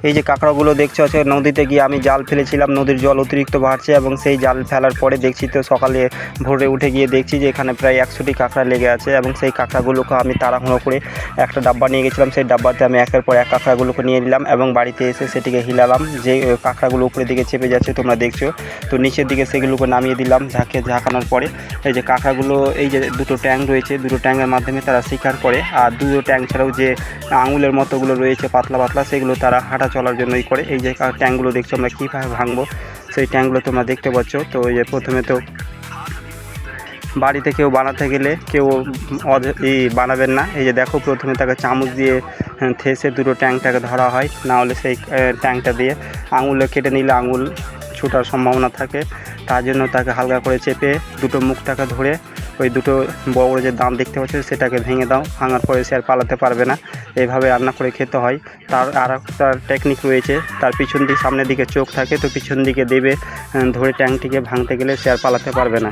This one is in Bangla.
এই যে কাঁকড়াগুলো দেখছো আছে নদীতে গিয়ে আমি জাল ফেলেছিলাম, নদীর জল অতিরিক্ত বাড়ছে এবং সেই জাল ফেলার পরে দেখছি তো সকালে ভোরে উঠে গিয়ে দেখছি যে এখানে প্রায় 100টি কাঁকড়া লেগে আছে এবং সেই কাঁকড়াগুলোকে আমি তাড়াহুড়ো করে একটা ডাব্বা নিয়ে গেছিলাম। সেই ডাব্বাতে আমি একের পর এক কাঁকড়াগুলোকে নিয়ে নিলাম এবং বাড়িতে এসে সেটিকে হিলালাম। যে কাঁকড়াগুলো উপরের দিকে চেপে যাচ্ছে তোমরা দেখছো, তো নিচের দিকে সেগুলোকে নামিয়ে দিলাম ঝাঁকানোর পরে। এই যে কাঁকড়াগুলো এই যে দুটো ট্যাং রয়েছে, দুটো ট্যাংয়ের মাধ্যমে তারা শিকার করে। আর দুটো ট্যাং ছাড়াও যে আঙুলের মতোগুলো রয়েছে পাতলা পাতলা, সেগুলো তারা হাঁটা চলার জন্যই করে। এই যে ট্যাংগুলো দেখছো আমরা কীভাবে ভাঙবো সেই ট্যাংগুলো তোমরা দেখতে পাচ্ছ। তো এই যে প্রথমে তো বাড়িতে কেউ বানাতে গেলে কেউ বানাবেন না। এই যে দেখো প্রথমে তাকে চামচ দিয়ে ঠেসে দুটো ট্যাংটাকে ধরা হয়, না হলে সেই ট্যাংটা দিয়ে আঙুলে কেটে নিলে আঙুল ছুটার সম্ভাবনা থাকে। তার জন্য তাকে হালকা করে চেপে দুটো মুখটাকে ধরে ওই দুটো বড় বড় যে দাঁত দেখতে পাচ্ছ সেটাকে ভেঙে দাও। ভাঙার পরে সে আর পালাতে পারবে না। এইভাবে রান্না করে খেতে হয়। তার আর একটা টেকনিক রয়েছে, তার পিছন দিকে সামনের দিকে চোখ থাকে, তো পিছন দিকে দেবে ধরে ট্যাংটিকে ভাঙতে গেলে সে আর পালাতে পারবে না।